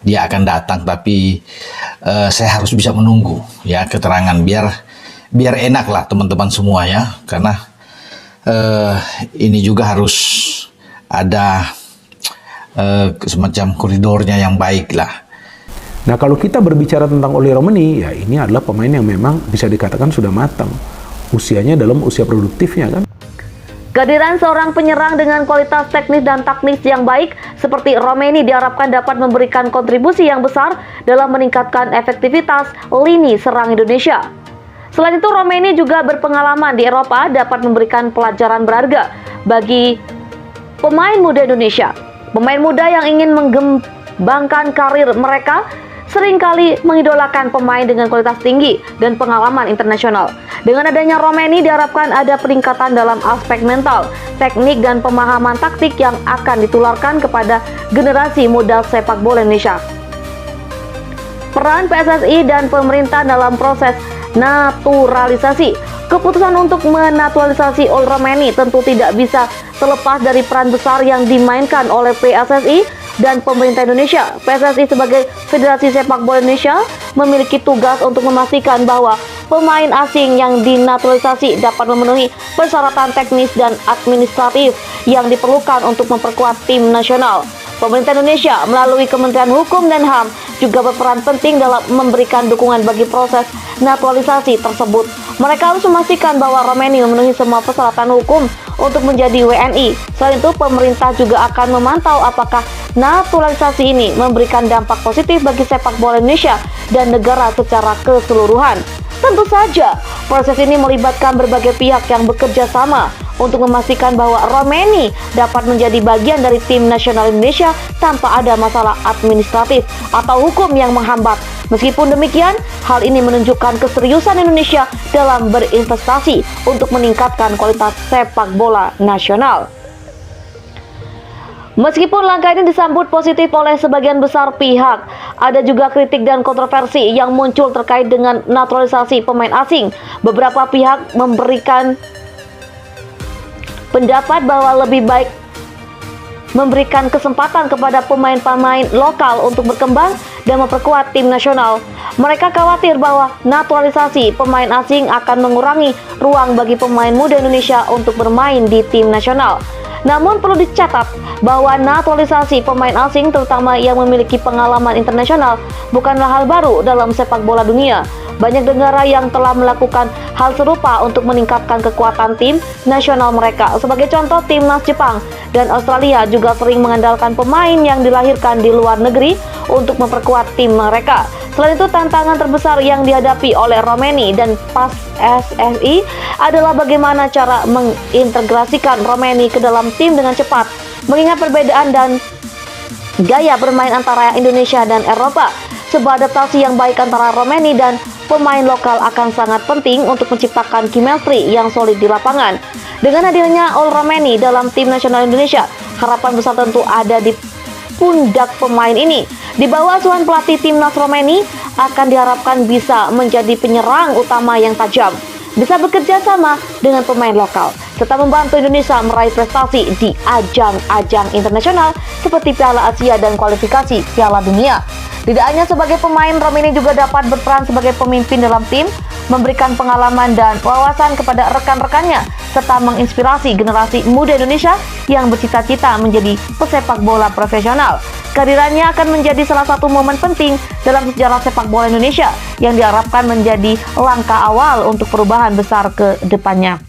dia akan datang, tapi saya harus bisa menunggu ya keterangan biar enak lah teman-teman semua ya, karena ini juga harus ada semacam koridornya yang baik lah. Nah, kalau kita berbicara tentang Oli Romeni, ya ini adalah pemain yang memang bisa dikatakan sudah matang. Usianya dalam usia produktifnya kan. Kehadiran seorang penyerang dengan kualitas teknis dan taktis yang baik seperti Romeni diharapkan dapat memberikan kontribusi yang besar dalam meningkatkan efektivitas lini serang Indonesia. Selain itu, Romeni juga berpengalaman di Eropa dapat memberikan pelajaran berharga bagi pemain muda Indonesia. Pemain muda yang ingin mengembangkan karir mereka seringkali mengidolakan pemain dengan kualitas tinggi dan pengalaman internasional. Dengan adanya Romeni diharapkan ada peningkatan dalam aspek mental, teknik, dan pemahaman taktik yang akan ditularkan kepada generasi muda sepak bola Indonesia. Peran PSSI dan pemerintah dalam proses naturalisasi. Keputusan untuk menaturalisasi Oli Romeni tentu tidak bisa terlepas dari peran besar yang dimainkan oleh PSSI dan pemerintah Indonesia. PSSI sebagai Federasi Sepak Bola Indonesia memiliki tugas untuk memastikan bahwa pemain asing yang dinaturalisasi dapat memenuhi persyaratan teknis dan administratif yang diperlukan untuk memperkuat tim nasional. Pemerintah Indonesia melalui Kementerian Hukum dan HAM juga berperan penting dalam memberikan dukungan bagi proses naturalisasi tersebut. Mereka harus memastikan bahwa Romeni memenuhi semua persyaratan hukum untuk menjadi WNI. Selain itu, pemerintah juga akan memantau apakah naturalisasi ini memberikan dampak positif bagi sepak bola Indonesia dan negara secara keseluruhan. Tentu saja, proses ini melibatkan berbagai pihak yang bekerja sama untuk memastikan bahwa Romeni dapat menjadi bagian dari tim nasional Indonesia tanpa ada masalah administratif atau hukum yang menghambat. Meskipun demikian, hal ini menunjukkan keseriusan Indonesia dalam berinvestasi untuk meningkatkan kualitas sepak bola nasional. Meskipun langkah ini disambut positif oleh sebagian besar pihak, ada juga kritik dan kontroversi yang muncul terkait dengan naturalisasi pemain asing. Beberapa pihak memberikan pendapat bahwa lebih baik memberikan kesempatan kepada pemain-pemain lokal untuk berkembang dan memperkuat tim nasional. Mereka khawatir bahwa naturalisasi pemain asing akan mengurangi ruang bagi pemain muda Indonesia untuk bermain di tim nasional. Namun perlu dicatat bahwa naturalisasi pemain asing terutama yang memiliki pengalaman internasional bukanlah hal baru dalam sepak bola dunia. Banyak negara yang telah melakukan hal serupa untuk meningkatkan kekuatan tim nasional mereka. Sebagai contoh, timnas Jepang dan Australia juga sering mengandalkan pemain yang dilahirkan di luar negeri untuk memperkuat tim mereka. Selain itu, tantangan terbesar yang dihadapi oleh Romeni dan PSSI adalah bagaimana cara mengintegrasikan Romeni ke dalam tim dengan cepat, mengingat perbedaan dan gaya bermain antara Indonesia dan Eropa. Sebuah adaptasi yang baik antara Romeni dan pemain lokal akan sangat penting untuk menciptakan chemistry yang solid di lapangan. Dengan hadirnya Oli Romeni dalam tim nasional Indonesia, harapan besar tentu ada di pundak pemain ini. Di bawah asuhan pelatih timnas Romeni akan diharapkan bisa menjadi penyerang utama yang tajam, bisa bekerja sama dengan pemain lokal, serta membantu Indonesia meraih prestasi di ajang-ajang internasional seperti Piala Asia dan kualifikasi Piala Dunia. Tidak hanya sebagai pemain, Romeni juga dapat berperan sebagai pemimpin dalam tim, memberikan pengalaman dan wawasan kepada rekan-rekannya, serta menginspirasi generasi muda Indonesia yang bercita-cita menjadi pesepak bola profesional. Kehadirannya akan menjadi salah satu momen penting dalam sejarah sepak bola Indonesia yang diharapkan menjadi langkah awal untuk perubahan besar ke depannya.